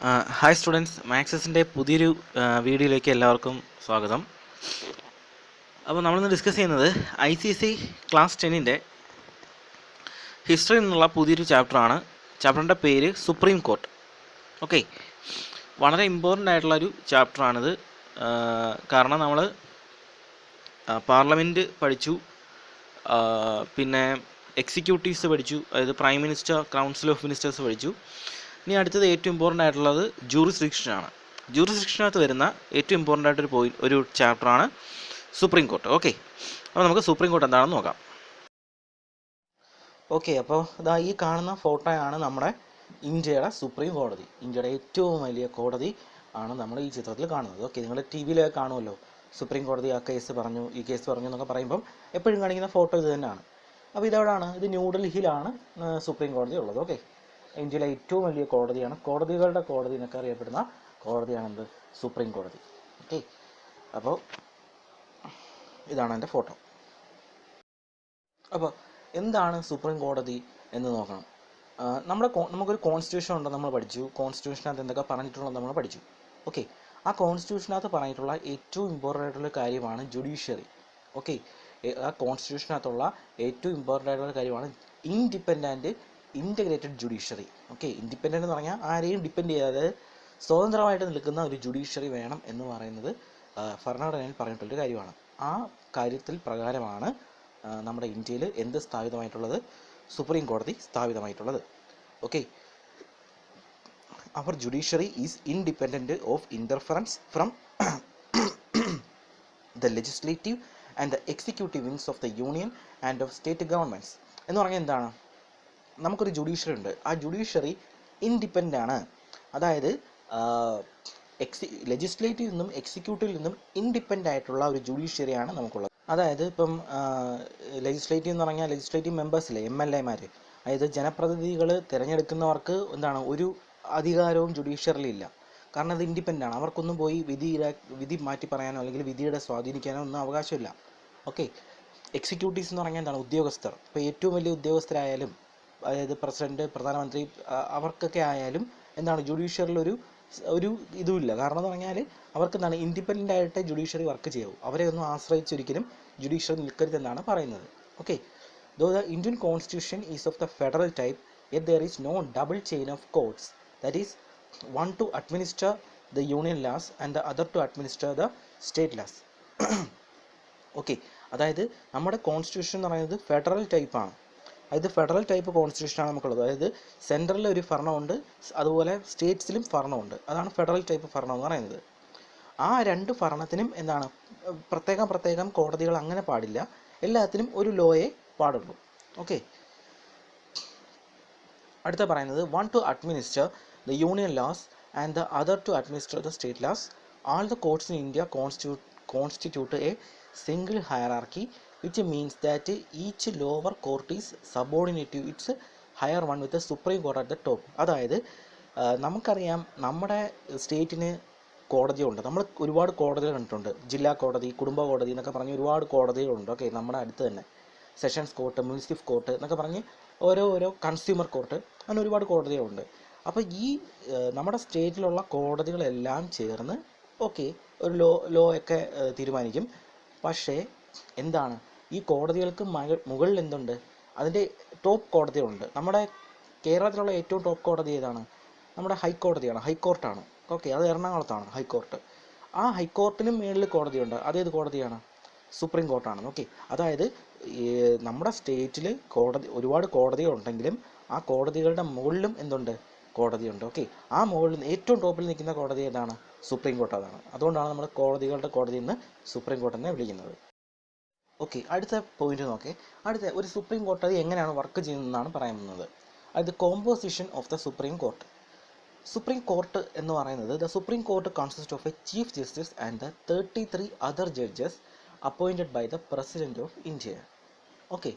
Hi students, മാക്സസിൻ്റെ പുതിയൊരു വീഡിയോയിലേക്ക് എല്ലാവർക്കും സ്വാഗതം. അപ്പോൾ നമ്മളിന്ന് ഡിസ്കസ് ചെയ്യുന്നത് ICSE ക്ലാസ് 10ൻ്റെ ഹിസ്റ്ററി എന്നുള്ള പുതിയൊരു ചാപ്റ്ററാണ്. ചാപ്റ്ററിൻ്റെ പേര് സുപ്രീം കോർട്ട്. ഓക്കെ, വളരെ ഇമ്പോർട്ടൻ്റ് ആയിട്ടുള്ളൊരു ചാപ്റ്ററാണിത്. കാരണം നമ്മൾ പാർലമെൻറ്റ് പഠിച്ചു, പിന്നെ എക്സിക്യൂട്ടീവ്സ് പഠിച്ചു, അതായത് prime minister, council of ministers പഠിച്ചു. ഇനി അടുത്തത് ഏറ്റവും ഇമ്പോർട്ടൻ്റ് ആയിട്ടുള്ളത് ജൂറിസ്ഡിക്ഷനാണ്. ജൂറിസ്ഡിക്ഷനകത്ത് വരുന്ന ഏറ്റവും ഇമ്പോർട്ടൻ്റ് ആയിട്ടൊരു ഒരു ചാപ്റ്ററാണ് സുപ്രീം കോർട്ട്. ഓക്കെ, അപ്പോൾ നമുക്ക് സുപ്രീം കോർട്ട് എന്താണെന്ന് നോക്കാം. ഓക്കെ, അപ്പോൾ ഇതാ ഈ കാണുന്ന ഫോട്ടോയാണ് നമ്മുടെ ഇന്ത്യയുടെ സുപ്രീം കോടതി. ഇന്ത്യയുടെ ഏറ്റവും വലിയ കോടതി ആണ് നമ്മൾ ഈ ചിത്രത്തിൽ കാണുന്നത്. ഓക്കെ, നിങ്ങൾ TV-ൽ കാണുമല്ലോ, സുപ്രീം കോടതി ആ കേസ് പറഞ്ഞു, ഈ കേസ് പറഞ്ഞു എന്നൊക്കെ പറയുമ്പം എപ്പോഴും കാണിക്കുന്ന ഫോട്ടോ ഇത് തന്നെയാണ്. അപ്പോൾ ഇതെവിടെയാണ്? ഇത് ന്യൂഡൽഹിയിലാണ് സുപ്രീം കോടതി ഉള്ളത്. ഓക്കെ, ഇന്ത്യയിലെ ഏറ്റവും വലിയ കോടതിയാണ്, കോടതികളുടെ കോടതി എന്നൊക്കെ അറിയപ്പെടുന്ന കോടതിയാണെന്ത്? സുപ്രീം കോടതി. ഓക്കെ, അപ്പോൾ ഇതാണ് എൻ്റെ ഫോട്ടോ. അപ്പോൾ എന്താണ് സുപ്രീം കോടതി എന്ന് നോക്കണം. നമുക്കൊരു കോൺസ്റ്റിറ്റ്യൂഷൻ ഉണ്ടെന്ന് നമ്മൾ പഠിച്ചു. കോൺസ്റ്റിറ്റ്യൂഷനകത്ത് എന്തൊക്കെ പറഞ്ഞിട്ടുള്ളത് നമ്മൾ പഠിച്ചു. ഓക്കെ, ആ കോൺസ്റ്റിറ്റ്യൂഷനകത്ത് പറഞ്ഞിട്ടുള്ള ഏറ്റവും ഇമ്പോർട്ടൻ്റ് ആയിട്ടുള്ള കാര്യമാണ് ജുഡീഷ്യറി. ഓക്കെ, ആ കോൺസ്റ്റിറ്റ്യൂഷനകത്തുള്ള ഏറ്റവും ഇമ്പോർട്ടൻ്റ് ആയിട്ടുള്ള കാര്യമാണ് independent integrated judiciary. Okay, independent എന്ന് പറഞ്ഞാൽ ആരെയും ഡിപ്പെൻഡ് ചെയ്യാതെ സ്വതന്ത്രമായിട്ട് നിൽക്കുന്ന ഒരു ജുഡീഷ്യറി വേണം എന്ന് പറയുന്നത് ഭരണഘടനയിൽ പറഞ്ഞിട്ടുള്ളൊരു കാര്യമാണ്. ആ കാര്യത്തിൽ പ്രകാരമാണ് നമ്മുടെ ഇന്ത്യയിൽ എന്ത് സ്ഥാപിതമായിട്ടുള്ളത്? സുപ്രീം കോടതി സ്ഥാപിതമായിട്ടുള്ളത്. ഓക്കെ, അവർ judiciary is independent of interference from the legislative and the executive wings of the union and of state governments. എന്ന് പറഞ്ഞാൽ എന്താണ്? നമുക്കൊരു ജുഡീഷ്യറി ഉണ്ട്. ആ ജുഡീഷ്യറി ഇൻഡിപെൻഡൻ്റ് ആണ്. അതായത് ലെജിസ്ലേറ്റീവിൽ നിന്നും എക്സിക്യൂട്ടീവിൽ നിന്നും ഇൻഡിപെൻഡൻ്റ് ആയിട്ടുള്ള ഒരു ജുഡീഷ്യറിയാണ് നമുക്കുള്ളത്. അതായത് ഇപ്പം ലെജിസ്ലേറ്റീവ് എന്ന് പറഞ്ഞാൽ ലെജിസ്ലേറ്റീവ് മെമ്പേഴ്സിലെ MLA-മാർ, അതായത് ജനപ്രതിനിധികൾ തിരഞ്ഞെടുക്കുന്നവർക്ക് എന്താണ്, ഒരു അധികാരവും ജുഡീഷ്യറിയിലില്ല. കാരണം അത് ഇൻഡിപെൻഡൻ്റ് ആണ്. അവർക്കൊന്നും പോയി വിധി മാറ്റി പറയാനോ അല്ലെങ്കിൽ വിധിയുടെ സ്വാധീനിക്കാനോ ഒന്നും അവകാശമില്ല. ഓക്കെ, എക്സിക്യൂട്ടീവ്സ് എന്ന് പറഞ്ഞാൽ എന്താണ്? ഉദ്യോഗസ്ഥർ. ഇപ്പോൾ ഏറ്റവും വലിയ ഉദ്യോഗസ്ഥരായാലും, അതായത് പ്രസിഡന്റ്, പ്രധാനമന്ത്രി, അവർക്കൊക്കെ ആയാലും എന്താണ്, ജുഡീഷ്യറിൽ ഒരു ഇതുമില്ല. കാരണം എന്ന് പറഞ്ഞാൽ അവർക്ക് എന്താണ്, ഇൻഡിപെൻഡൻ്റ് ആയിട്ട് ജുഡീഷ്യറി വർക്ക് ചെയ്യാവൂ. അവരെ ഒന്നും ആശ്രയിച്ചൊരിക്കലും ജുഡീഷ്യറി നിൽക്കരുതെന്നാണ് പറയുന്നത്. Okay, though the Indian constitution is of the federal type, yet there is no double chain of courts, that is one to administer the union laws and the other to administer the state laws. Okay, അതായത് നമ്മുടെ constitution എന്ന് പറയുന്നത് federal ടൈപ്പാണ്. അതായത് federal type കോൺസ്റ്റിറ്റ്യൂഷനാണ് നമുക്കുള്ളത്. അതായത് സെൻട്രലിൽ ഒരു ഭരണമുണ്ട്, അതുപോലെ സ്റ്റേറ്റ്സിലും ഭരണമുണ്ട്. അതാണ് ഫെഡറൽ ടൈപ്പ് ഭരണം എന്ന് പറയുന്നത്. ആ രണ്ട് ഭരണത്തിനും എന്താണ്, പ്രത്യേകം കോടതികൾ അങ്ങനെ പാടില്ല. എല്ലാത്തിനും ഒരു ലോയെ പാടുള്ളൂ. ഓക്കെ, അടുത്ത പറയുന്നത് one to administer the union laws and the other to administer the state laws. All the courts in India constitute a single hierarchy, which means that each lower court is subordinate to its higher one with the supreme court at the top. അതായത് നമുക്കറിയാം, നമ്മുടെ സ്റ്റേറ്റിന് കോടതിയുണ്ട്. നമ്മൾ ഒരുപാട് കോടതികൾ കണ്ടിട്ടുണ്ട്. ജില്ലാ കോടതി, കുടുംബ കോടതി എന്നൊക്കെ പറഞ്ഞ് ഒരുപാട് കോടതികളുണ്ട്. ഓക്കെ, നമ്മുടെ അടുത്ത് തന്നെ സെഷൻസ് കോർട്ട്, മുനിസിപ്പൽ കോർട്ട് എന്നൊക്കെ പറഞ്ഞ് ഓരോ കൺസ്യൂമർ കോർട്ട്, അങ്ങനെ ഒരുപാട് കോടതികളുണ്ട്. അപ്പോൾ ഈ നമ്മുടെ സ്റ്റേറ്റിലുള്ള കോടതികളെല്ലാം ചേർന്ന് ഓക്കെ ഒരു ലോ ഒക്കെ തീരുമാനിക്കും. പക്ഷേ എന്താണ്, ഈ കോടതികൾക്ക് മുകളിൽ എന്തുണ്ട്? അതിൻ്റെ ടോപ്പ് കോടതികളുണ്ട്. നമ്മുടെ കേരളത്തിലുള്ള ഏറ്റവും ടോപ്പ് കോടതി ഏതാണ്? നമ്മുടെ ഹൈക്കോടതിയാണ്, ഹൈക്കോർട്ടാണ്. ഓക്കെ, അത് എറണാകുളത്താണ് ഹൈക്കോർട്ട്. ആ ഹൈക്കോർട്ടിനും മേളിൽ കോടതിയുണ്ട്. അതേത് കോടതിയാണ്? സുപ്രീം കോർട്ടാണ്. ഓക്കെ, അതായത് നമ്മുടെ സ്റ്റേറ്റിൽ ഒരുപാട് കോടതികളുണ്ടെങ്കിലും ആ കോടതികളുടെ മുകളിലും എന്തുണ്ട്? കോടതിയുണ്ട്. ഓക്കെ, ആ മുകളിൽ ഏറ്റവും ടോപ്പിൽ നിൽക്കുന്ന കോടതി ഏതാണ്? Supreme court. അതാണ്, അതുകൊണ്ടാണ് നമ്മൾ കോടതികളുടെ കോടതി എന്ന് സുപ്രീം കോർട്ട് എന്ന് വിളിക്കുന്നത്. ഓക്കെ, അടുത്ത പോയിന്റ് നോക്കേ. അടുത്ത ഒരു സുപ്രീം കോടതി എങ്ങനെയാണ് വർക്ക് ചെയ്യുന്നതെന്നാണ് പറയുന്നത്. അത് composition of the supreme court. Supreme court എന്ന് പറയുന്നത്, the supreme court consist of A chief justice and the 33 other judges appointed by the President of India. Okay,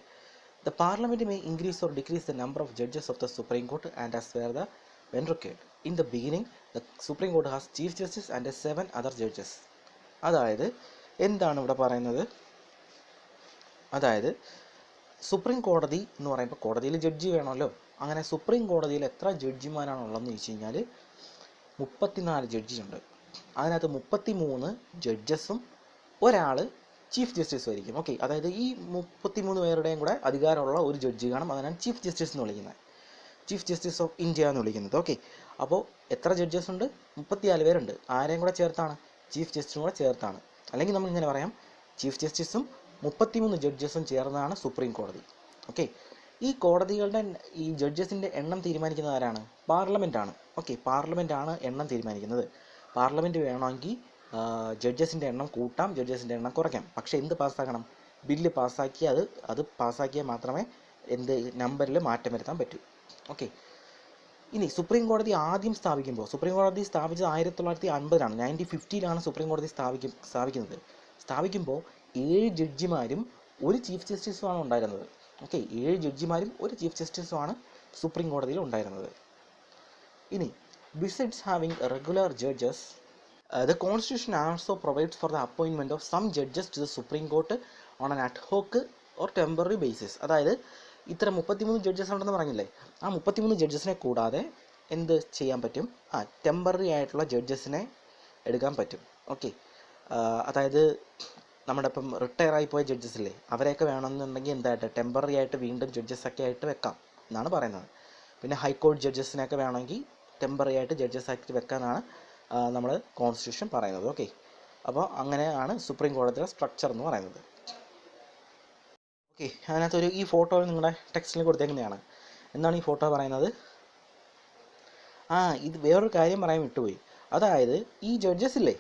the Parliament may increase or decrease the number of judges of the Supreme Court and as per the when required. In the beginning, the Supreme Court has Chief Justice and 7 other judges. അതായത് എന്താണ് ഇവിടെ പറയുന്നത്? അതായത് supreme കോടതി എന്ന് പറയുമ്പോൾ കോടതിയിൽ judge വേണമല്ലോ. അങ്ങനെ സുപ്രീം കോടതിയിൽ എത്ര ജഡ്ജിമാരാണുള്ളതെന്ന് ചോദിച്ചു കഴിഞ്ഞാൽ 34 ജഡ്ജിയുണ്ട്. അതിനകത്ത് 33 ജഡ്ജസും ഒരാൾ ചീഫ് ജസ്റ്റിസും ആയിരിക്കും. ഓക്കെ, അതായത് ഈ 33 പേരുടെയും കൂടെ അധികാരമുള്ള ഒരു ജഡ്ജി കാണും. അതിനാണ് ചീഫ് ജസ്റ്റിസ് എന്ന് വിളിക്കുന്നത്, ചീഫ് ജസ്റ്റിസ് ഓഫ് ഇന്ത്യ എന്ന് വിളിക്കുന്നത്. ഓക്കെ, അപ്പോൾ എത്ര ജഡ്ജസ് ഉണ്ട്? 34 പേരുണ്ട്. ആരെയും കൂടെ ചേർത്താണ്? ചീഫ് ജസ്റ്റിസും കൂടെ ചേർത്താണ്. അല്ലെങ്കിൽ നമ്മൾ ഇങ്ങനെ പറയാം, ചീഫ് ജസ്റ്റിസും 33 ജഡ്ജസും ചേർന്നതാണ് സുപ്രീം കോടതി. ഓക്കെ, ഈ കോടതികളുടെ ഈ ജഡ്ജസിൻ്റെ എണ്ണം തീരുമാനിക്കുന്നത് ആരാണ്? പാർലമെൻറ്റാണ്. ഓക്കെ, പാർലമെൻറ്റാണ് എണ്ണം തീരുമാനിക്കുന്നത്. പാർലമെൻറ്റ് വേണമെങ്കിൽ ജഡ്ജസിൻ്റെ എണ്ണം കൂട്ടാം, ജഡ്ജസിൻ്റെ എണ്ണം കുറയ്ക്കാം. പക്ഷേ എന്ത് പാസ്സാക്കണം? ബില്ല് പാസ്സാക്കി അത് പാസ്സാക്കിയാൽ മാത്രമേ എന്ത് നമ്പറിൽ മാറ്റം വരുത്താൻ പറ്റൂ. ഓക്കെ, ഇനി സുപ്രീം കോടതി ആദ്യം സ്ഥാപിക്കുമ്പോൾ, സുപ്രീം കോടതി സ്ഥാപിച്ചത് 1950-ലാണ്, 1950-ലാണ് സുപ്രീം കോടതി സ്ഥാപിക്കുന്നത്. സ്ഥാപിക്കുമ്പോൾ 7 ജഡ്ജിമാരും ഒരു ചീഫ് ജസ്റ്റിസുമാണ് ഉണ്ടായിരുന്നത്. ഓക്കെ, 7 ജഡ്ജിമാരും ഒരു ചീഫ് ജസ്റ്റിസുമാണ് സുപ്രീം കോടതിയിൽ ഉണ്ടായിരുന്നത്. ഇനി besides having regular judges, the constitution also provides for the appointment of some judges to the Supreme Court on an ad hoc or temporary basis. അതായത് ഇത്ര 33 ജഡ്ജസ് ഉണ്ടെന്ന് പറഞ്ഞില്ലേ, ആ 33 ജഡ്ജസിനെ കൂടാതെ എന്ത് ചെയ്യാൻ പറ്റും? ടെമ്പററി ആയിട്ടുള്ള ജഡ്ജസിനെ എടുക്കാൻ പറ്റും. ഓക്കെ, അതായത് നമ്മുടെ ഇപ്പം റിട്ടയർ ആയി പോയ ജഡ്ജസ് ഇല്ലേ, അവരെയൊക്കെ വേണമെന്നുണ്ടെങ്കിൽ എന്തായിട്ട് ടെമ്പററി ആയിട്ട് വീണ്ടും ജഡ്ജസൊക്കെ ആയിട്ട് വെക്കാം എന്നാണ് പറയുന്നത്. പിന്നെ ഹൈക്കോടതി ജഡ്ജസിനെയൊക്കെ വേണമെങ്കിൽ ടെമ്പററി ആയിട്ട് ജഡ്ജസ് ആയിട്ട് വെക്കാനാണ് നമ്മൾ കോൺസ്റ്റിറ്റ്യൂഷൻ പറയുന്നത്. ഓക്കെ, അപ്പോൾ അങ്ങനെയാണ് സുപ്രീം കോടതിയുടെ സ്ട്രക്ചർ എന്ന് പറയുന്നത്. ഓക്കെ, അതിനകത്തൊരു ഈ ഫോട്ടോ നിങ്ങളുടെ ടെക്സ്റ്റിൽ കൊടുത്തേക്കുന്നതാണ്. എന്താണ് ഈ ഫോട്ടോ പറയുന്നത്? ഇത് വേറൊരു കാര്യം പറയാൻ വിട്ടുപോയി. അതായത് ഈ ജഡ്ജസ് ഇല്ലേ,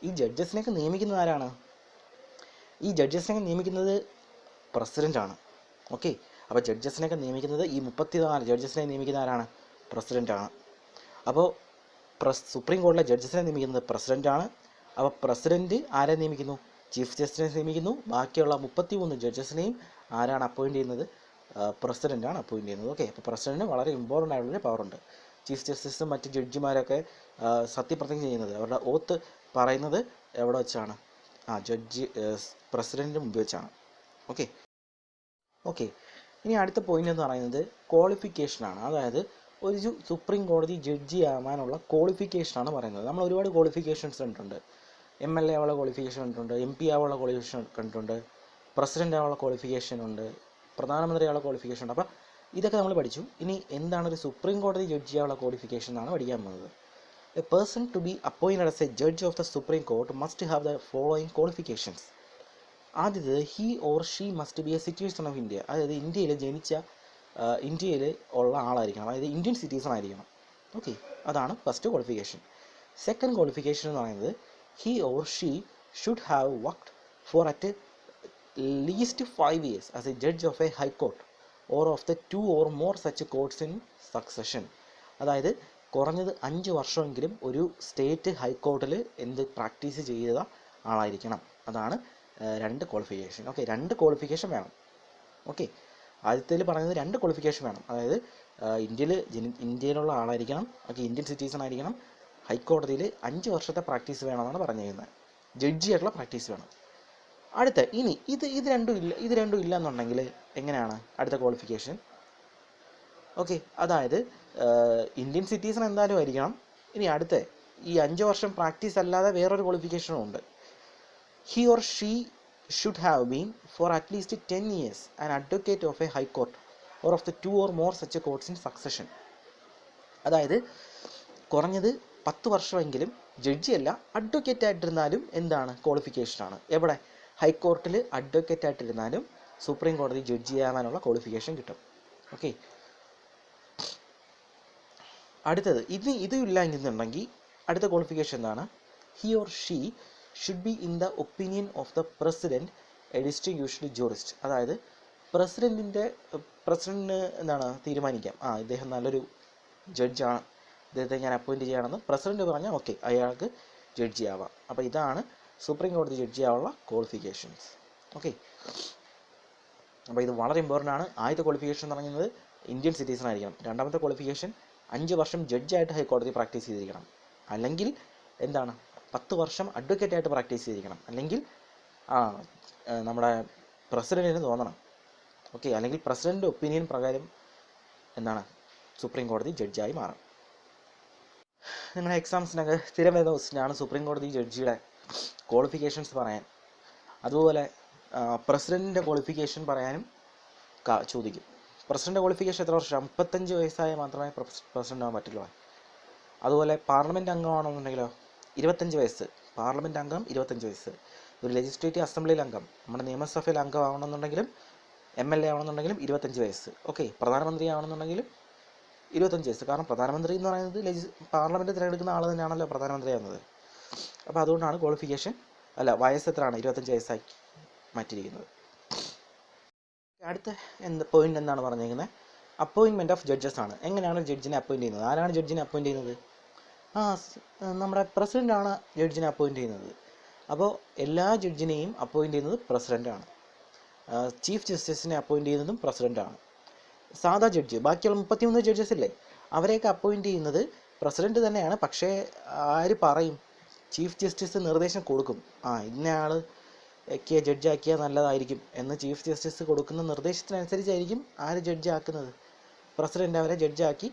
ഈ ജഡ്ജസിനെയൊക്കെ നിയമിക്കുന്നത് ആരാണ്? ഈ ജഡ്ജസിനെ നിയമിക്കുന്നത് പ്രസിഡൻ്റാണ്. ഓക്കെ, അപ്പോൾ ജഡ്ജസിനെയൊക്കെ നിയമിക്കുന്നത്, ഈ 34 ജഡ്ജസിനെ നിയമിക്കുന്ന ആരാണ്? പ്രസിഡൻ്റാണ്. അപ്പോൾ സുപ്രീം കോടതിയിലെ ജഡ്ജസിനെ നിയമിക്കുന്നത് പ്രസിഡൻ്റാണ്. അപ്പോൾ പ്രസിഡൻറ്റ് ആരെ നിയമിക്കുന്നു? ചീഫ് ജസ്റ്റിസിനെ നിയമിക്കുന്നു. ബാക്കിയുള്ള 33 ജഡ്ജസിനെയും ആരാണ് അപ്പോയിൻറ്റ് ചെയ്യുന്നത്? പ്രസിഡൻ്റാണ് അപ്പോയിൻറ്റ് ചെയ്യുന്നത്. ഓക്കെ, അപ്പോൾ പ്രസിഡൻറ്റിന് വളരെ ഇമ്പോർട്ടൻ്റ് ആയിട്ടുള്ളൊരു പവറുണ്ട്. ചീഫ് ജസ്റ്റിസും മറ്റ് ജഡ്ജിമാരൊക്കെ സത്യപ്രതിജ്ഞ ചെയ്യുന്നത്, അവരുടെ ഓത്ത് പറയുന്നത് എവിടെ വെച്ചാണ്? പ്രസിഡൻറ്റിന് മുമ്പ് വെച്ചാണ്. ഓക്കെ, ഇനി അടുത്ത പോയിന്റ് എന്ന് പറയുന്നത് ക്വാളിഫിക്കേഷനാണ്. അതായത് ഒരു സുപ്രീം കോടതി ജഡ്ജി ആവാനുള്ള ക്വാളിഫിക്കേഷനാണ് പറയുന്നത്. നമ്മൾ ഒരുപാട് ക്വാളിഫിക്കേഷൻസ് കണ്ടിട്ടുണ്ട്. MLA ആവാനുള്ള ക്വാളിഫിക്കേഷൻ കണ്ടിട്ടുണ്ട്, MP ആവാനുള്ള ക്വാളിഫിക്കേഷൻ കണ്ടിട്ടുണ്ട്, പ്രസിഡൻ്റ് ആവാനുള്ള ക്വാളിഫിക്കേഷൻ ഉണ്ട്, പ്രധാനമന്ത്രി ആവാനുള്ള ക്വാളിഫിക്കേഷൻ ഉണ്ട്. അപ്പോൾ ഇതൊക്കെ നമ്മൾ പഠിച്ചു. ഇനി എന്താണ് ഒരു സുപ്രീം കോടതി ജഡ്ജി ആവാനുള്ള ക്വാളിഫിക്കേഷൻ എന്നാണ് പഠിക്കാൻ പോകുന്നത്. A person to be appointed as a judge of the supreme court must have the following qualifications. ആദ്യത്, he or she must be a citizen of India. അതായത് ഇന്ത്യയിൽ ഉള്ള ആളായിരിക്കണം, അതായത് ഇന്ത്യൻ സിറ്റിസൺ ആയിരിക്കണം. ഓക്കെ, അതാണ് ഫസ്റ്റ് ക്വാളിഫിക്കേഷൻ. സെക്കൻഡ് ക്വാളിഫിക്കേഷൻ എന്ന് പറയുന്നത്, he or she should have worked for at least 5 years as a judge of a high court or of the 2 or more such കോർട്ട്സ് in succession. അതായത് കുറഞ്ഞത് 5 വർഷമെങ്കിലും ഒരു state ഹൈക്കോർട്ടിൽ practice ചെയ്ത ആളായിരിക്കണം. അതാണ് 2 qualification. Okay, 2 qualification വേണം. Okay, ആദ്യത്തേൽ പറയുന്നത് 2 ക്വാളിഫിക്കേഷൻ വേണം. അതായത് ഇന്ത്യയിലുള്ള ആളായിരിക്കണം, ഇന്ത്യൻ സിറ്റിസൺ ആയിരിക്കണം, ഹൈക്കോടതിയിൽ 5 വർഷത്തെ പ്രാക്ടീസ് വേണമെന്നാണ് പറഞ്ഞിരിക്കുന്നത്. ജഡ്ജിയായിട്ടുള്ള പ്രാക്ടീസ് വേണം. ഇനി ഇത് രണ്ടും ഇല്ല എന്നുണ്ടെങ്കിൽ എങ്ങനെയാണ് അടുത്ത ക്വാളിഫിക്കേഷൻ? ഓക്കെ, അതായത് ഇന്ത്യൻ സിറ്റിസൺ എന്തായാലും ആയിരിക്കണം. ഇനി അടുത്ത ഈ 5 വർഷം പ്രാക്ടീസ് അല്ലാതെ വേറൊരു ക്വാളിഫിക്കേഷനും ഉണ്ട്. He or she should have been for at least 10 years an advocate of a high court or of the 2 or more such courts in succession. അതായത് കുറഞ്ഞത് 10 വർഷമെങ്കിലും ജഡ്ജിയല്ല അഡ്വക്കേറ്റ് ആയിട്ടിരുന്നാലും എന്താണ് ക്വാളിഫിക്കേഷനാണ്. എവിടെ? ഹൈക്കോർട്ടിൽ അഡ്വക്കേറ്റ് ആയിട്ടിരുന്നാലും സുപ്രീം കോടതി ജഡ്ജി ആവാനുള്ള ക്വാളിഫിക്കേഷൻ കിട്ടും. ഓക്കെ, അടുത്തത് ഇത് ഇല്ല എന്നുണ്ടെങ്കിൽ അടുത്ത ക്വാളിഫിക്കേഷൻ എന്താണ്? He or she should be in the opinion of the president A distinguished jurist. അതായത് പ്രസിഡന്റിന് എന്താണ് തീരുമാനിക്കാം, ഇദ്ദേഹം നല്ലൊരു ജഡ്ജാണ്, ഇദ്ദേഹത്തെ ഞാൻ അപ്പോയിൻറ്റ് ചെയ്യണമെന്ന് പ്രസിഡന്റ് പറഞ്ഞാൽ ഓക്കെ, അയാൾക്ക് ജഡ്ജി ആവാം. അപ്പോൾ ഇതാണ് സുപ്രീം കോടതി ജഡ്ജി ആവാനുള്ള ക്വാളിഫിക്കേഷൻസ്. ഓക്കെ, അപ്പോൾ ഇത് വളരെ ഇമ്പോർട്ടൻ്റ് ആണ്. ആദ്യത്തെ ക്വാളിഫിക്കേഷൻ എന്ന് പറയുന്നത് ഇന്ത്യൻ സിറ്റിസൺ ആയിരിക്കണം. രണ്ടാമത്തെ ക്വാളിഫിക്കേഷൻ 5 വർഷം ജഡ്ജായിട്ട് ഹൈക്കോടതി പ്രാക്ടീസ് ചെയ്തിരിക്കണം. അല്ലെങ്കിൽ എന്താണ് 10 വർഷം അഡ്വക്കേറ്റ് ആയിട്ട് പ്രാക്ടീസ് ചെയ്തിരിക്കണം. അല്ലെങ്കിൽ നമ്മുടെ പ്രസിഡന്റിന് തോന്നണം. ഓക്കെ, അല്ലെങ്കിൽ പ്രസിഡന്റ് ഒപ്പീനിയൻ പ്രകാരം എന്താണ് സുപ്രീം കോടതി ജഡ്ജായി മാറും. നിങ്ങളുടെ എക്സാംസിനൊക്കെ സ്ഥിരം വരുന്ന ക്വസ്റ്റ്യനാണ് സുപ്രീം കോടതി ജഡ്ജിയുടെ ക്വാളിഫിക്കേഷൻസ് പറയാൻ. അതുപോലെ പ്രസിഡൻറ്റിൻ്റെ ക്വാളിഫിക്കേഷൻ പറയാനും ചോദിക്കും. പ്രസിഡൻ്റ് ക്വാളിഫിക്കേഷൻ എത്ര വർഷം? 35 വയസ്സായാൽ മാത്രമേ പ്രസിഡൻ്റ് ആവാൻ പറ്റുള്ളൂ. അതുപോലെ പാർലമെൻറ്റ് അംഗമാണെന്നുണ്ടെങ്കിലോ 25 വയസ്സ്. പാർലമെൻറ്റ് അംഗം 25 വയസ്സ്. ഒരു ലെജിസ്ലേറ്റീവ് അസംബ്ലിയിൽ അംഗം, നമ്മുടെ നിയമസഭയിൽ അംഗമാവണമെന്നുണ്ടെങ്കിലും MLA ആവണമെന്നുണ്ടെങ്കിലും 25 വയസ്സ്. ഓക്കെ, പ്രധാനമന്ത്രി ആവണമെന്നുണ്ടെങ്കിലും 25 വയസ്സ്. കാരണം പ്രധാനമന്ത്രി എന്ന് പറയുന്നത് പാർലമെൻറ്റ് തിരഞ്ഞെടുക്കുന്ന ആൾ തന്നെയാണല്ലോ പ്രധാനമന്ത്രി ആവുന്നത്. അപ്പോൾ അതുകൊണ്ടാണ് ക്വാളിഫിക്കേഷൻ വയസ്സ് എത്രയാണ് 25 വയസ്സായി മാറ്റിയിരിക്കുന്നത്. അടുത്ത പോയിന്റ് എന്താണ് പറഞ്ഞിരിക്കുന്നത്? അപ്പോയിൻമെൻറ്റ് ഓഫ് ജഡ്ജസ് ആണ്. എങ്ങനെയാണ് ജഡ്ജിനെ അപ്പോയിൻറ്റ് ചെയ്യുന്നത്? ആരാണ് ജഡ്ജിനെ അപ്പോയിൻറ്റ് ചെയ്യുന്നത്? നമ്മുടെ പ്രസിഡൻ്റാണ് ജഡ്ജിനെ അപ്പോയിൻറ്റ് ചെയ്യുന്നത്. അപ്പോൾ എല്ലാ ജഡ്ജിനെയും അപ്പോയിൻറ്റ് ചെയ്യുന്നത് പ്രസിഡൻ്റാണ്. ചീഫ് ജസ്റ്റിസിനെ അപ്പോയിൻറ്റ് ചെയ്യുന്നതും പ്രസിഡൻ്റാണ്. സാധാ ജഡ്ജ്, ബാക്കിയുള്ള 33 ജഡ്ജസ് ഇല്ലേ, അവരെയൊക്കെ അപ്പോയിൻറ്റ് ചെയ്യുന്നത് പ്രസിഡൻ്റ് തന്നെയാണ്. പക്ഷേ ആര് പറയും? ചീഫ് ജസ്റ്റിസ് നിർദ്ദേശം കൊടുക്കും. ഇന്നയാൾ ഒക്കെ ജഡ്ജാക്കിയാൽ നല്ലതായിരിക്കും എന്ന് ചീഫ് ജസ്റ്റിസ് കൊടുക്കുന്ന നിർദ്ദേശത്തിനനുസരിച്ചായിരിക്കും ആര് ജഡ്ജാക്കുന്നത്? പ്രസിഡൻ്റ് അവരെ ജഡ്ജാക്കി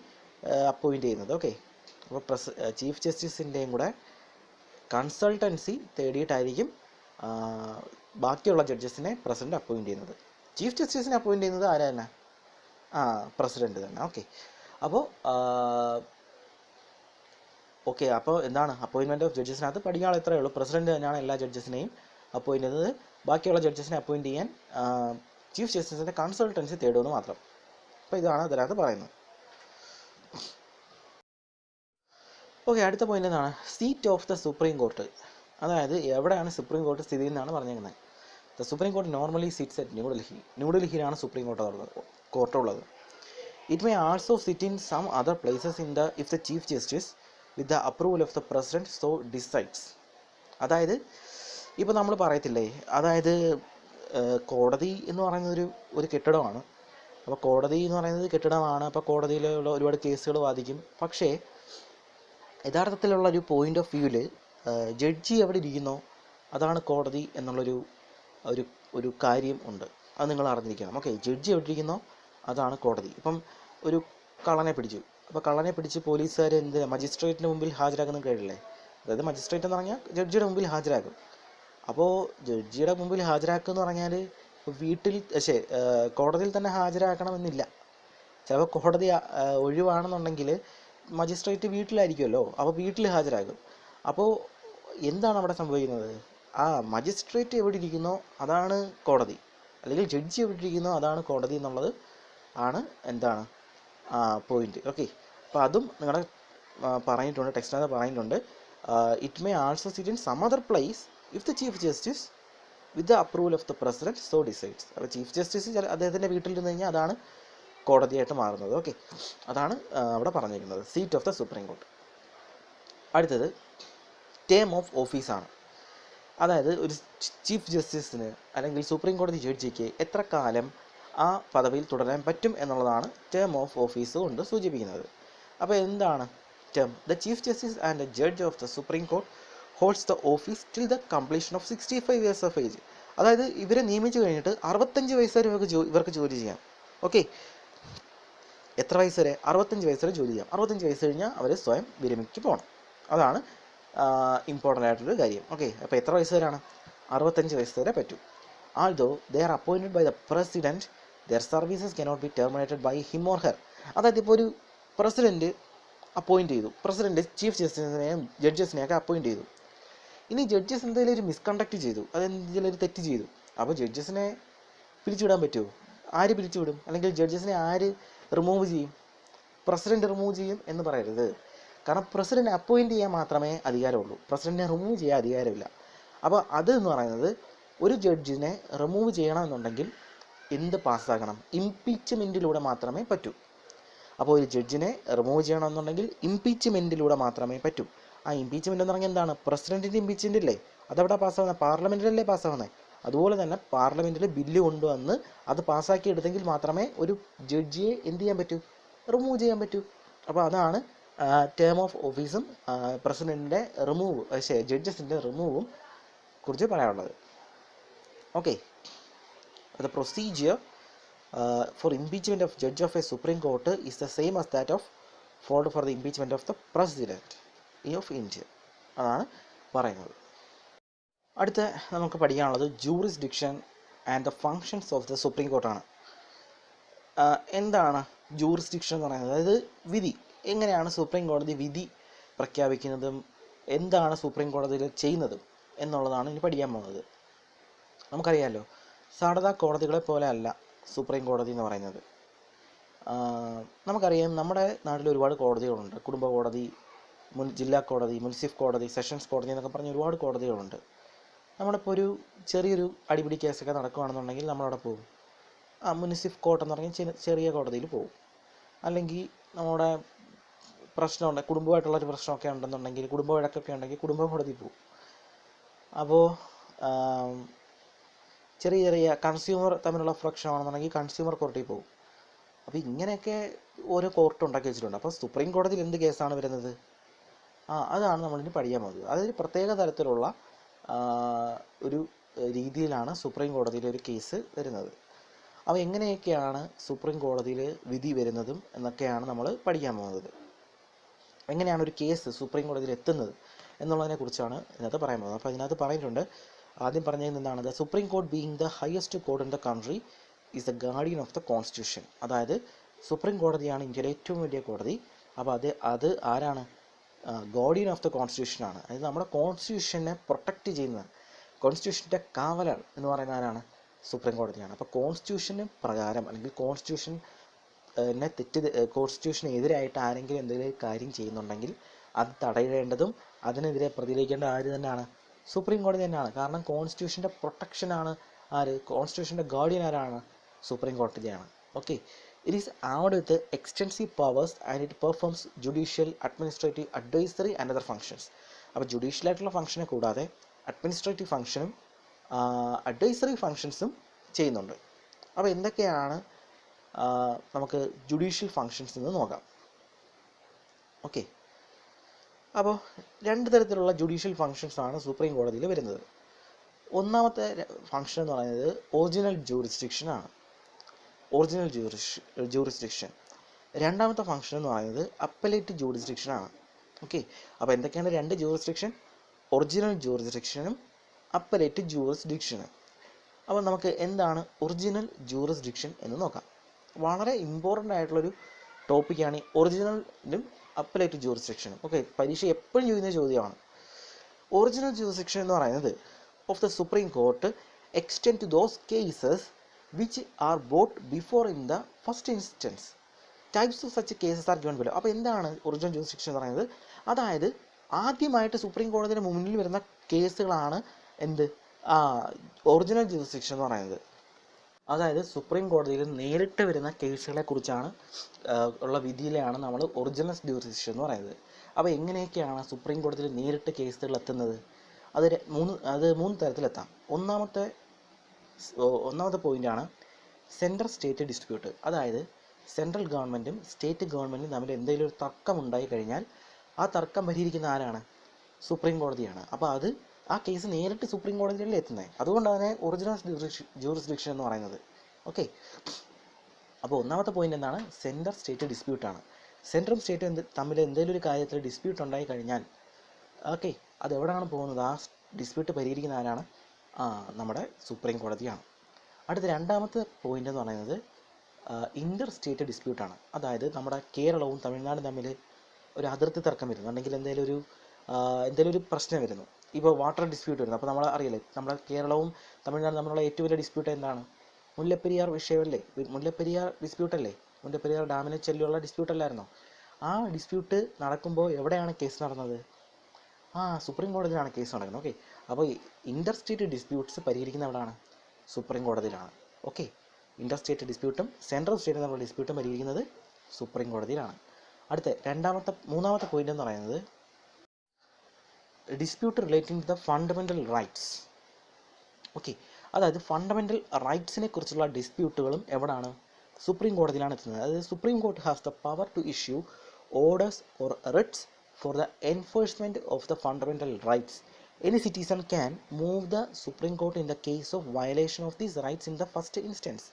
അപ്പോയിൻറ്റ് ചെയ്യുന്നത്. ഓക്കെ, അപ്പോൾ ചീഫ് ജസ്റ്റിസിൻ്റെയും കൂടെ കൺസൾട്ടൻസി തേടിയിട്ടായിരിക്കും ബാക്കിയുള്ള ജഡ്ജസിനെ പ്രസിഡന്റ് അപ്പോയിൻറ്റ് ചെയ്യുന്നത്. ചീഫ് ജസ്റ്റിസിനെ അപ്പോയിൻറ്റ് ചെയ്യുന്നത് ആരാ തന്നെ? പ്രസിഡന്റ് തന്നെ. അപ്പോൾ എന്താണ് അപ്പോയിൻമെൻറ്റ് ഓഫ് ജഡ്ജസിനകത്ത് പഠിക്കാൻ ഇത്രയേ ഉള്ളൂ. പ്രസിഡന്റ് തന്നെയാണ് എല്ലാ ജഡ്ജസിനെയും അപ്പോയിൻറ്റ് ചെയ്യുന്നത്. ബാക്കിയുള്ള ജഡ്ജസിനെ അപ്പോയിൻറ്റ് ചെയ്യാൻ ചീഫ് ജസ്റ്റിസിൻ്റെ കൺസൾട്ടൻസി തേടുമെന്ന് മാത്രം. അപ്പോൾ ഇതാണ് അതിനകത്ത് പറയുന്നത്. ഓക്കെ, അടുത്ത പോയിന്റ് എന്താണ്? Seat of the supreme court. അതായത് എവിടെയാണ് സുപ്രീം കോർട്ട് സ്ഥിതി എന്നാണ് പറഞ്ഞിരിക്കുന്നത്. The supreme court normally sits at New Delhi. ന്യൂഡൽഹിയിലാണ് സുപ്രീം കോർട്ടുള്ളത്. It may also sit in some other places if the chief justice with the approval of the president so decides. അതായത് ഇപ്പോൾ നമ്മൾ പറയത്തില്ലേ, അതായത് കോടതി എന്ന് പറയുന്നത് ഒരു കെട്ടിടമാണ്. അപ്പോൾ കോടതി എന്ന് പറയുന്നത് കെട്ടിടമാണ്. അപ്പോൾ കോടതിയിലുള്ള ഒരുപാട് കേസുകൾ വാദിക്കും. പക്ഷേ യഥാർത്ഥത്തിലുള്ള ഒരു പോയിന്റ് ഓഫ് വ്യൂവിൽ ജഡ്ജി എവിടെ ഇരിക്കുന്നോ അതാണ് കോടതി എന്നുള്ളൊരു കാര്യം ഉണ്ട്. അത് നിങ്ങൾ അറിഞ്ഞിരിക്കണം. ഓക്കെ, ജഡ്ജി എവിടെ ഇരിക്കുന്നോ അതാണ് കോടതി. ഇപ്പം ഒരു കള്ളനെ പിടിച്ചു. അപ്പോൾ കള്ളനെ പിടിച്ച് പോലീസുകാർ മജിസ്ട്രേറ്റിന് മുമ്പിൽ ഹാജരാക്കുന്ന കഴിയില്ലേ? അതായത് മജിസ്ട്രേറ്റ് എന്ന് പറഞ്ഞാൽ ജഡ്ജിയുടെ മുമ്പിൽ ഹാജരാക്കും. അപ്പോൾ ജഡ്ജിയുടെ മുമ്പിൽ എന്ന് പറഞ്ഞാൽ കോടതിയിൽ തന്നെ ഹാജരാക്കണമെന്നില്ല. ചിലപ്പോൾ കോടതി ഒഴിവാണെന്നുണ്ടെങ്കിൽ മജിസ്ട്രേറ്റ് വീട്ടിലായിരിക്കുമല്ലോ, അപ്പോൾ വീട്ടിൽ ഹാജരാകും. അപ്പോൾ എന്താണ് അവിടെ സംഭവിക്കുന്നത്? മജിസ്ട്രേറ്റ് എവിടെ ഇരിക്കുന്നോ അതാണ് കോടതി, അല്ലെങ്കിൽ ജഡ്ജി എവിടെ ഇരിക്കുന്നോ അതാണ് കോടതി എന്നുള്ളത് ആണ് എന്താണ് പോയിന്റ്. ഓക്കെ, അപ്പോൾ അതും നിങ്ങളുടെ പറഞ്ഞിട്ടുണ്ട്, ടെക്സ്റ്റിനകത്ത് പറഞ്ഞിട്ടുണ്ട്. It may also sit in some other place if the chief justice with the approval of the president so decides. അപ്പോൾ ചീഫ് ജസ്റ്റിസ് അദ്ദേഹത്തിൻ്റെ വീട്ടിൽ ഇരുന്ന് കഴിഞ്ഞാൽ അതാണ് കോടതിയായിട്ട് മാറുന്നത്. ഓക്കെ, അതാണ് അവിടെ പറഞ്ഞിരിക്കുന്നത്, seat of the supreme court. അടുത്തത് ടേം ഓഫ് ഓഫീസാണ്. അതായത് ഒരു ചീഫ് ജസ്റ്റിസിന് അല്ലെങ്കിൽ സുപ്രീം കോടതി ജഡ്ജിക്ക് എത്ര കാലം ആ പദവിയിൽ തുടരാൻ പറ്റും എന്നുള്ളതാണ് ടേം ഓഫ് ഓഫീസ് കൊണ്ട് സൂചിപ്പിക്കുന്നത്. അപ്പോൾ എന്താണ് term? The chief justice and the judge of the supreme court holds the office till the completion of 65 years of age. അതായത് ഇവരെ നിയമിച്ചു കഴിഞ്ഞിട്ട് 65 വയസ്സ് വരെ ഇവർക്ക് ജോലി ചെയ്യാം. ഓക്കെ, എത്ര വയസ്സ് വരെ? 65 വയസ്സ് വരെ ജോലി ചെയ്യാം. 65 വയസ്സ് കഴിഞ്ഞാൽ അവർ സ്വയം വിരമിക്ക് പോകണം. അതാണ് ഇമ്പോർട്ടൻ്റ് ആയിട്ടുള്ളൊരു കാര്യം. ഓക്കെ, അപ്പോൾ എത്ര വയസ്സ് വരെയാണ്? 65 വയസ്സ് വരെ പറ്റും. Although they are appointed by the president their services cannot be terminated by him or her. അതായത് ഇപ്പോൾ ഒരു പ്രസിഡൻറ്റ് അപ്പോയിൻറ്റ് ചെയ്തു, പ്രസിഡൻറ്റ് ചീഫ് ജസ്റ്റിസിനെയും ജഡ്ജസിനെയൊക്കെ അപ്പോയിൻറ്റ് ചെയ്തു. ഇനി ജഡ്ജസ് എന്തെങ്കിലും ഒരു മിസ്കണ്ടക്ട് ചെയ്തു, അതെന്തെങ്കിലും ഒരു തെറ്റ് ചെയ്തു, അപ്പോൾ ജഡ്ജസിനെ പിരിച്ചുവിടാൻ പറ്റുമോ? ആര് പിരിച്ചുവിടും? അല്ലെങ്കിൽ ജഡ്ജസിനെ ആര് റിമൂവ് ചെയ്യും? പ്രസിഡൻറ്റ് റിമൂവ് ചെയ്യും എന്ന് പറയരുത്. കാരണം പ്രസിഡൻറ്റ് അപ്പോയിൻറ്റ് ചെയ്യാൻ മാത്രമേ അധികാരമുള്ളൂ, പ്രസിഡൻറ്റിനെ റിമൂവ് ചെയ്യാൻ അധികാരമില്ല. അപ്പോൾ അത് എന്ന് പറയുന്നത് ഒരു ജഡ്ജിനെ റിമൂവ് ചെയ്യണമെന്നുണ്ടെങ്കിൽ എന്ത് പാസ്സാക്കണം? ഇംപീച്ച്മെൻറ്റിലൂടെ മാത്രമേ പറ്റൂ. അപ്പോൾ ഒരു ജഡ്ജിനെ റിമൂവ് ചെയ്യണമെന്നുണ്ടെങ്കിൽ ഇംപീച്ച്മെൻറ്റിലൂടെ മാത്രമേ പറ്റൂ. ആ ഇംപീച്ച്മെൻറ്റ് എന്ന് പറഞ്ഞാൽ എന്താണ്? പ്രസിഡൻറ്റിൻ്റെ ഇംപീച്ച്മെൻ്റ് ഇല്ലേ, അതെവിടെ പാസ്സാവുന്നത്? പാർലമെൻറ്റിലല്ലേ പാസ്സാവുന്നത്. അതുപോലെ തന്നെ പാർലമെൻറ്റിൽ ബില്ല് കൊണ്ടുവന്ന് അത് പാസ്സാക്കി എടുത്തെങ്കിൽ മാത്രമേ ഒരു ജഡ്ജിയെ എന്ത് ചെയ്യാൻ പറ്റൂ? റിമൂവ് ചെയ്യാൻ പറ്റൂ. അപ്പോൾ അതാണ് ടേം ഓഫ് ഓഫീസും പ്രസിഡൻറ്റിൻ്റെ ജഡ്ജസിൻ്റെ റിമൂവും കുറിച്ച് പറയാനുള്ളത്. Okay, the procedure for impeachment of judge of a Supreme Court is the same as that of followed for the impeachment of the president of India. അതാണ് പറയുന്നത്. അടുത്ത നമുക്ക് പഠിക്കാനുള്ളത് jurisdiction and the functions of the supreme കോർട്ടാണ്. എന്താണ് jurisdiction എന്ന് പറയുന്നത്? അതായത് വിധി, എങ്ങനെയാണ് സുപ്രീം കോടതി വിധി പ്രഖ്യാപിക്കുന്നതും എന്താണ് സുപ്രീം കോടതിയിൽ ചെയ്യുന്നതും എന്നുള്ളതാണ് ഇനി പഠിക്കാൻ പോകുന്നത്. നമുക്കറിയാമല്ലോ, സാധാരണ കോടതികളെ പോലെ അല്ല സുപ്രീം കോടതി എന്ന് പറയുന്നത്. നമുക്കറിയാം, നമ്മുടെ നാട്ടിൽ ഒരുപാട് കോടതികളുണ്ട്. കുടുംബ കോടതി, ജില്ലാ കോടതി, മുനിസിഫ് കോടതി, സെഷൻസ് കോടതി എന്നൊക്കെ പറഞ്ഞ് ഒരുപാട് കോടതികളുണ്ട്. നമ്മളിപ്പോൾ ഒരു ചെറിയൊരു അടിപിടി കേസൊക്കെ നടക്കുകയാണെന്നുണ്ടെങ്കിൽ നമ്മളവിടെ പോകും. മുനിസിഫ് കോർട്ട് എന്ന് പറഞ്ഞാൽ ചെറിയ കോടതിയിൽ പോകും. അല്ലെങ്കിൽ നമ്മുടെ പ്രശ്നമുണ്ട്, കുടുംബമായിട്ടുള്ളൊരു പ്രശ്നമൊക്കെ ഉണ്ടെന്നുണ്ടെങ്കിൽ, കുടുംബ വഴക്കൊക്കെ ഉണ്ടെങ്കിൽ കുടുംബ കോടതിയിൽ പോകും. അപ്പോൾ ചെറിയ ചെറിയ കൺസ്യൂമർ തമ്മിലുള്ള പ്രശ്നമാണെന്നുണ്ടെങ്കിൽ കൺസ്യൂമർ കോർട്ടിൽ പോകും. അപ്പോൾ ഇങ്ങനെയൊക്കെ ഓരോ കോർട്ട് ഉണ്ടാക്കി വെച്ചിട്ടുണ്ട്. അപ്പോൾ സുപ്രീം കോടതിയിൽ എന്ത് കേസാണ് വരുന്നത്? അതാണ് നമ്മളിനി പഠിക്കാൻ പോകുന്നത്. അതൊരു പ്രത്യേക തരത്തിലുള്ള ഒരു രീതിയിലാണ് സുപ്രീം കോടതിയിൽ ഒരു കേസ് വരുന്നത്. അപ്പോൾ എങ്ങനെയൊക്കെയാണ് സുപ്രീം കോടതിയിൽ വിധി വരുന്നതും എന്നൊക്കെയാണ് നമ്മൾ പഠിക്കാൻ പോകുന്നത്. എങ്ങനെയാണ് ഒരു കേസ് സുപ്രീം കോടതിയിൽ എത്തുന്നത് എന്നുള്ളതിനെ കുറിച്ചാണ് ഇതിനകത്ത് പറയാൻ പോകുന്നത്. അപ്പോൾ ഇതിനകത്ത് പറഞ്ഞിട്ടുണ്ട്, ആദ്യം പറഞ്ഞത് എന്താണ്? The supreme court being the highest court in the country is the guardian of the constitution. അതായത് സുപ്രീം കോടതിയാണ് ഇന്ത്യയിലെ ഏറ്റവും വലിയ കോടതി. അപ്പോൾ അത് ആരാണ്? ഗാർഡിയൻ ഓഫ് ദ കോൺസ്റ്റിറ്റ്യൂഷൻ ആണ്. അതായത് നമ്മുടെ കോൺസ്റ്റിറ്റ്യൂഷനെ പ്രൊട്ടക്റ്റ് ചെയ്യുന്നത്, കോൺസ്റ്റിറ്റ്യൂഷൻ്റെ കാവലാൾ എന്ന് പറയുന്ന ആരാണ്? സുപ്രീം കോടതിയാണ്. അപ്പോൾ കോൺസ്റ്റിറ്റ്യൂഷന് പ്രകാരം അല്ലെങ്കിൽ കോൺസ്റ്റിറ്റ്യൂഷനെതിരായിട്ട് ആരെങ്കിലും എന്തെങ്കിലും കാര്യം ചെയ്യുന്നുണ്ടെങ്കിൽ അത് തടയിടേണ്ടതും അതിനെതിരെ പ്രതികരിക്കേണ്ട ആര് തന്നെയാണ്? സുപ്രീം കോടതി തന്നെയാണ്. കാരണം കോൺസ്റ്റിറ്റ്യൂഷൻ്റെ പ്രൊട്ടക്ഷനാണ് ആര്? കോൺസ്റ്റിറ്റ്യൂഷൻ്റെ ഗാർഡിയൻ ആരാണ്? സുപ്രീം കോടതിയാണ്. Okay, it is armed with extensive powers and it performs judicial, administrative, advisory and other functions. അപ്പോൾ ജുഡീഷ്യലായിട്ടുള്ള ഫംഗ്ഷനെ കൂടാതെ അഡ്മിനിസ്ട്രേറ്റീവ് ഫംഗ്ഷനും അഡ്വൈസറി ഫങ്ഷൻസും ചെയ്യുന്നുണ്ട്. അപ്പോൾ എന്തൊക്കെയാണ് നമുക്ക് ജുഡീഷ്യൽ ഫങ്ഷൻസ് എന്ന് നോക്കാം. ഓക്കെ, അപ്പോൾ രണ്ട് തരത്തിലുള്ള ജുഡീഷ്യൽ ഫങ്ഷൻസ് ആണ് സുപ്രീം കോടതിയിൽ വരുന്നത്. ഒന്നാമത്തെ ഫങ്ഷൻ എന്ന് പറയുന്നത് ഒറിജിനൽ ജൂറിസ്ഡിക്ഷൻ ആണ്. Original jurisdiction. രണ്ടാമത്തെ ഫങ്ഷൻ എന്ന് പറയുന്നത് അപ്പലേറ്റ് ജൂറിസ്ഡിക്ഷൻ ആണ്. ഓക്കെ, അപ്പോൾ എന്തൊക്കെയാണ് രണ്ട് ജൂറിസ്ഡിക്ഷൻ? ഒറിജിനൽ ജൂറിസ്ഡിക്ഷനും അപ്പലേറ്റ് ജൂറിസ്ഡിക്ഷനും. അപ്പോൾ നമുക്ക് എന്താണ് ഒറിജിനൽ ജൂറിസ്ഡിക്ഷൻ എന്ന് നോക്കാം. വളരെ ഇമ്പോർട്ടൻ്റ് ആയിട്ടുള്ളൊരു ടോപ്പിക്കാണ് ഈ ഒറിജിനലും അപ്പലേറ്റ് ജൂറിസ്ഡിക്ഷനും. ഓക്കെ, പരീക്ഷ എപ്പോഴും ചോദിക്കുന്ന ചോദ്യമാണ്. ഒറിജിനൽ ജൂറിസ്ഡിക്ഷൻ എന്ന് പറയുന്നത് of the supreme court extend to those cases which are brought before in the first instance. Types of such cases are given below. അപ്പോൾ എന്താണ് ഒറിജിനൽ ജൂറിസ്ഡിക്ഷൻ എന്ന് പറയുന്നത്? അതായത് ആദ്യമായിട്ട് സുപ്രീം കോടതിയുടെ മുന്നിൽ വരുന്ന കേസുകളാണ് എന്ത്? ഒറിജിനൽ ജൂറിസ്ഡിക്ഷൻ എന്ന് പറയുന്നത്. അതായത് സുപ്രീം കോടതിയിൽ നേരിട്ട് വരുന്ന കേസുകളെ കുറിച്ചാണ് ഉള്ള വിധിയിലാണ് നമ്മൾ ഒറിജിനൽ ജൂറിസ്ഡിക്ഷൻ എന്ന് പറയുന്നത്. അപ്പോൾ എങ്ങനെയൊക്കെയാണ് സുപ്രീം കോടതിയിൽ നേരിട്ട് കേസുകൾ എത്തുന്നത്? അത് മൂന്ന് തരത്തിലെത്താം. ഒന്നാമത്തെ പോയിൻ്റാണ് സെൻട്രൽ സ്റ്റേറ്റ് ഡിസ്പ്യൂട്ട്. അതായത് സെൻട്രൽ ഗവൺമെൻറ്റും സ്റ്റേറ്റ് ഗവൺമെൻറ്റും തമ്മിൽ എന്തെങ്കിലും ഒരു തർക്കം ഉണ്ടായി കഴിഞ്ഞാൽ ആ തർക്കം പരിഹരിക്കുന്ന ആരാണ്? സുപ്രീം കോടതിയാണ്. അപ്പോൾ ആ കേസ് നേരിട്ട് സുപ്രീം കോടതിയിലല്ലേ എത്തുന്നത്. അതുകൊണ്ടാണ് ഒറിജിനൽ ജൂറിസ്ഡിക്ഷൻ എന്ന് പറയുന്നത്. ഓക്കെ, അപ്പോൾ ഒന്നാമത്തെ പോയിന്റ് എന്താണ്? Central state ഡിസ്പ്യൂട്ടാണ്. സെൻട്രലും സ്റ്റേറ്റും തമ്മിൽ എന്തെങ്കിലും ഒരു കാര്യത്തിൽ ഡിസ്പ്യൂട്ട് ഉണ്ടായി കഴിഞ്ഞാൽ ഓക്കെ, അത് എവിടെയാണ് പോകുന്നത്? ആ ഡിസ്പ്യൂട്ട് പരിഹരിക്കുന്ന ആരാണ്? നമ്മുടെ സുപ്രീം കോടതിയാണ്. അടുത്ത രണ്ടാമത്തെ പോയിന്റ് എന്ന് പറയുന്നത് ഇൻ്റർ സ്റ്റേറ്റ് ഡിസ്പ്യൂട്ടാണ്. അതായത് നമ്മുടെ കേരളവും തമിഴ്നാടും തമ്മിൽ ഒരു അതിർത്തി തർക്കം വരുന്നു, അല്ലെങ്കിൽ എന്തെങ്കിലും ഒരു പ്രശ്നം വരുന്നു. ഇപ്പോൾ വാട്ടർ ഡിസ്പ്യൂട്ട് വരുന്നു. അപ്പോൾ നമ്മൾ അറിയില്ലേ, നമ്മുടെ കേരളവും തമിഴ്നാടും തമ്മിലുള്ള ഏറ്റവും വലിയ ഡിസ്പ്യൂട്ട് എന്താണ്? മുല്ലപ്പെരിയാർ വിഷയമല്ലേ? മുല്ലപ്പെരിയാർ ഡിസ്പ്യൂട്ടല്ലേ? മുല്ലപ്പെരിയാർ ഡാമിനെ ചൊല്ലിയുള്ള ഡിസ്പ്യൂട്ടല്ലായിരുന്നോ? ആ ഡിസ്പ്യൂട്ട് നടക്കുമ്പോൾ എവിടെയാണ് കേസ് നടന്നത്? സുപ്രീം കോടതിയിലാണ് കേസ് നടക്കുന്നത്. ഓക്കെ, അപ്പോൾ ഇൻ്റർ സ്റ്റേറ്റ് ഡിസ്പ്യൂട്ട്സ് പരിഹരിക്കുന്ന എവിടെയാണ്? സുപ്രീം കോടതിയിലാണ്. ഓക്കെ, ഇൻ്റർ സ്റ്റേറ്റ് ഡിസ്പ്യൂട്ടും സെൻട്രൽ സ്റ്റേറ്റ് തമ്മിലുള്ള ഡിസ്പ്യൂട്ടും പരിഹരിക്കുന്നത് സുപ്രീം കോടതിയിലാണ്. മൂന്നാമത്തെ പോയിന്റ് എന്ന് പറയുന്നത് dispute relating to the fundamental rights. Okay, അതായത് ഫണ്ടമെൻ്റൽ റൈറ്റ്സിനെ കുറിച്ചുള്ള ഡിസ്പ്യൂട്ടുകളും എവിടെയാണ്? സുപ്രീം കോടതിയിലാണ് എത്തുന്നത്. അതായത് supreme court has the power to issue orders or writs for the enforcement of the fundamental rights. Any citizen can move the supreme court in the case of violation of these rights in the first instance.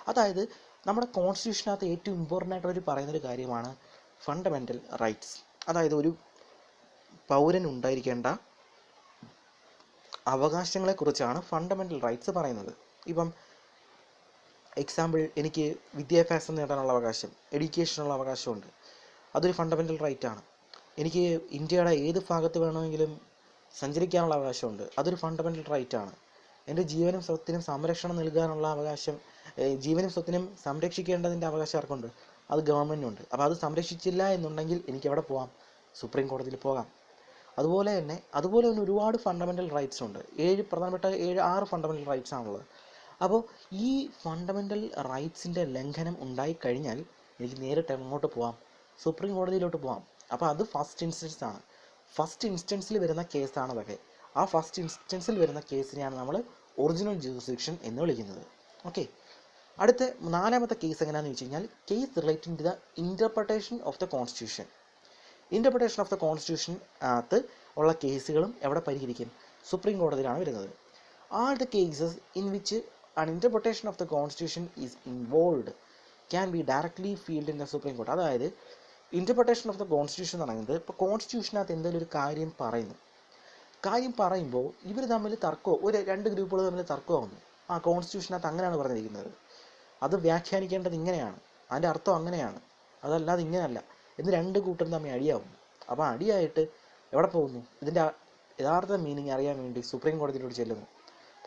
അതായത് നമ്മുടെ കോൺസ്റ്റിറ്റ്യൂഷനകത്ത് ഏറ്റവും important ആയിട്ടൊരു പറയുന്നൊരു കാര്യമാണ് fundamental rights, അതായത് ഒരു പൗരനുണ്ടായിരിക്കേണ്ട അവകാശങ്ങളെക്കുറിച്ചാണ് fundamental rights പറയുന്നത്. ഇപ്പം എക്സാമ്പിൾ, എനിക്ക് വിദ്യാഭ്യാസം നേടാനുള്ള അവകാശം, എഡ്യൂക്കേഷനുള്ള അവകാശമുണ്ട്, അതൊരു ഫണ്ടമെൻ്റൽ റൈറ്റാണ്. എനിക്ക് ഇന്ത്യയുടെ ഏത് ഭാഗത്ത് വേണമെങ്കിലും സഞ്ചരിക്കാനുള്ള അവകാശമുണ്ട്, അതൊരു ഫണ്ടമെൻ്റൽ റൈറ്റാണ്. എൻ്റെ ജീവനും സ്വത്തിനും സംരക്ഷണം നൽകാനുള്ള അവകാശം, ജീവനും സ്വത്തിനും സംരക്ഷിക്കേണ്ടതിൻ്റെ അവകാശം ആർക്കുണ്ട്? അത് ഗവൺമെൻറ്റിനുണ്ട്. അപ്പോൾ അത് സംരക്ഷിച്ചില്ല എന്നുണ്ടെങ്കിൽ എനിക്ക് എവിടെ പോകാം? സുപ്രീം കോടതിയിൽ പോകാം. അതുപോലെ തന്നെ ഒരുപാട് ഫണ്ടമെൻ്റൽ റൈറ്റ്സ് ഉണ്ട്. 6 ഫണ്ടമെൻ്റൽ റൈറ്റ്സ് ആണുള്ളത്. അപ്പോൾ ഈ ഫണ്ടമെൻ്റൽ റൈറ്റ്സിൻ്റെ ലംഘനം ഉണ്ടായിക്കഴിഞ്ഞാൽ എനിക്ക് നേരിട്ട് എങ്ങോട്ട് പോകാം? സുപ്രീം കോടതിയിലോട്ട് പോകാം. അപ്പോൾ അത് ഫസ്റ്റ് ഇൻസ്റ്റൻസ് ആണ്. ഫസ്റ്റ് ഇൻസ്റ്റൻസിൽ വരുന്ന കേസാണ് അതൊക്കെ. ആ ഫസ്റ്റ് ഇൻസ്റ്റൻസിൽ വരുന്ന കേസിനെയാണ് നമ്മൾ ഒറിജിനൽ ജൂറിസ്ഡിക്ഷൻ എന്ന് വിളിക്കുന്നത്. ഓക്കെ, അടുത്ത 4ാമത്തെ കേസ് എങ്ങനെയാണെന്ന് വെച്ച് കഴിഞ്ഞാൽ case relating to the interpretation of the constitution. Interpretation of the constitution അകത്ത് ഉള്ള കേസുകളും എവിടെ പരിഹരിക്കും? സുപ്രീം കോടതിയിലാണ് വരുന്നത്. All the cases in which an interpretation of the constitution is involved can be directly fielded in the Supreme Court. അതായത് interpretation of the constitution എന്ന് പറയുന്നത്, ഇപ്പോൾ കോൺസ്റ്റിറ്റ്യൂഷനകത്ത് എന്തെങ്കിലും ഒരു കാര്യം പറയുമ്പോൾ ഇവർ തമ്മിൽ തർക്കമോ, 2 ഗ്രൂപ്പുകൾ തമ്മിൽ തർക്കമാകുന്നു. ആ കോൺസ്റ്റിറ്റ്യൂഷനകത്ത് അങ്ങനെയാണ് പറഞ്ഞിരിക്കുന്നത്, അത് വ്യാഖ്യാനിക്കേണ്ടത് ഇങ്ങനെയാണ്, അതിൻ്റെ അർത്ഥം അങ്ങനെയാണ്, അതല്ലാതെ ഇങ്ങനെയല്ല എന്ന് 2 കൂട്ടരും തമ്മിൽ അടിയാവും. അപ്പോൾ അടിയായിട്ട് എവിടെ പോകുന്നു? ഇതിൻ്റെ യഥാർത്ഥ മീനിങ് അറിയാൻ വേണ്ടി സുപ്രീം കോടതിയിലോട്ട് ചെല്ലുന്നു.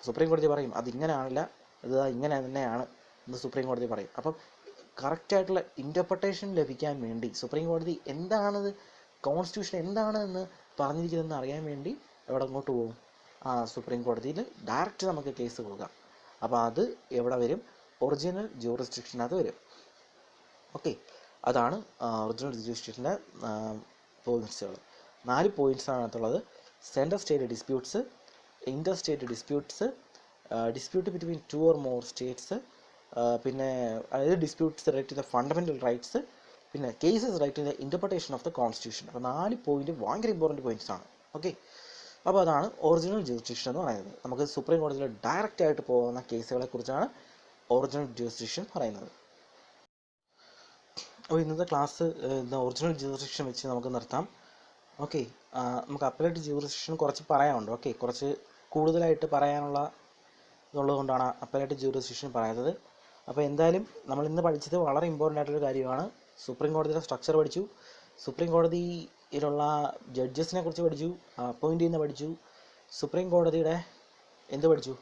സുപ്രീം കോടതി പറയും അതിങ്ങനെയാണല്ല, ഇത് ഇങ്ങനെ തന്നെയാണ് എന്ന് സുപ്രീം കോടതി പറയും. അപ്പം കറക്റ്റായിട്ടുള്ള ഇൻ്റർപ്രിട്ടേഷൻ ലഭിക്കാൻ വേണ്ടി സുപ്രീം കോടതി എന്താണത്, കോൺസ്റ്റിറ്റ്യൂഷൻ എന്താണെന്ന് പറഞ്ഞിരിക്കുന്നതെന്ന് അറിയാൻ വേണ്ടി അങ്ങോട്ട് പോകും? സുപ്രീം കോടതിയിൽ ഡയറക്റ്റ് നമുക്ക് കേസ് പോകാം. അപ്പോൾ അത് എവിടെ വരും? ഒറിജിനൽ ജൂറിസ്ഡിക്ഷനകത്ത് വരും. ഓക്കെ, അതാണ് ഒറിജിനൽ ജൂറിസ്ഡിക്ഷൻ്റെ പോയിൻറ്റ്സുകൾ. 4 പോയിൻറ്റ്സാണ് അതിനകത്തുള്ളത്. Central state disputes, interstate disputes, dispute between 2 or more states, പിന്നെ അതായത് disputes relate to the fundamental rights, പിന്നെ cases relate to the interpretation of the constitution. അപ്പോൾ 4 പോയിൻറ്റ് ഭയങ്കര ഇമ്പോർട്ടൻറ്റ് പോയിൻറ്റ്സ് ആണ്. ഓക്കെ, അപ്പോൾ അതാണ് ഒറിജിനൽ ജൂറിസ്ഡിക്ഷൻ എന്ന് പറയുന്നത്. നമുക്ക് സുപ്രീം കോടതിയിൽ ഡയറക്റ്റ് ആയിട്ട് പോകുന്ന കേസുകളെ കുറിച്ചാണ് ഒറിജിനൽ ജൂറിസ്ഡിക്ഷൻ പറയുന്നത്. അപ്പോൾ ഇന്നത്തെ ക്ലാസ് ഒറിജിനൽ ജൂറിസ്ഡിക്ഷൻ വെച്ച് നമുക്ക് നിർത്താം. ഓക്കെ, നമുക്ക് അപ്പലേറ്റ് ജൂറിസ്ഡിക്ഷൻ കുറച്ച് പറയാനുണ്ട്. ഓക്കെ, കുറച്ച് കൂടുതലായിട്ട് പറയാനുള്ള ഇതുള്ളതുകൊണ്ടാണ് അപ്പലേറ്റ് ജൂറിസ്ഡിക്ഷൻ പറയുന്നത്. അപ്പോൾ എന്തായാലും നമ്മൾ ഇന്ന് പഠിച്ചത് വളരെ ഇമ്പോർട്ടൻ്റ് ആയിട്ടൊരു കാര്യമാണ്. സുപ്രീം കോടതിയുടെ സ്ട്രക്ചർ പഠിച്ചു, സുപ്രീം കോടതിയിലുള്ള ജഡ്ജസിനെ കുറിച്ച് പഠിച്ചു, അപ്പോയിൻ്റ് ചെയ്യുന്ന പഠിച്ചു, സുപ്രീം കോടതിയുടെ പഠിച്ചു?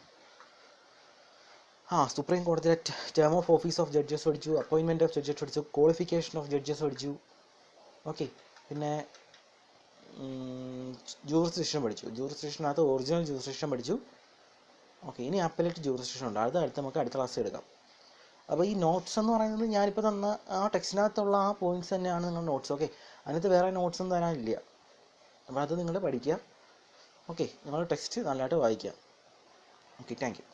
സുപ്രീം കോടതിയിലെ term of office of judges പഠിച്ചു, അപ്പോയിൻമെൻറ്റ് ഓഫ് ജഡ്ജസ് പഠിച്ചു, ക്വാളിഫിക്കേഷൻ ഓഫ് ജഡ്ജസ് പഠിച്ചു. ഓക്കെ, പിന്നെ ജൂറിസ്ഡിക്ഷൻ പഠിച്ചു. ജൂറിസ്ഡിക്ഷനകത്ത് ഒറിജിനൽ ജൂറിസ്ഡിക്ഷൻ പഠിച്ചു. ഓക്കെ, ഇനി അപ്പലേറ്റ് ജൂറിസ്ഡിക്ഷൻ ഉണ്ട്. അടുത്ത് നമുക്ക് അടുത്ത ക്ലാസ് എടുക്കാം. അപ്പോൾ ഈ നോട്ട്സ് എന്ന് പറയുന്നത് ഞാനിപ്പോൾ തന്ന ആ ടെക്സ്റ്റിനകത്തുള്ള ആ പോയിൻറ്റ്സ് തന്നെയാണ് നിങ്ങളുടെ നോട്ട്സ്. ഓക്കെ, അതിനകത്ത് വേറെ നോട്ട്സ് ഒന്നും തരാനില്ല. അപ്പോൾ അത് നിങ്ങൾ പഠിക്കുക. ഓക്കെ, നിങ്ങൾ ടെക്സ്റ്റ് നല്ലതായിട്ട് വായിക്കുക. Okay, thank you.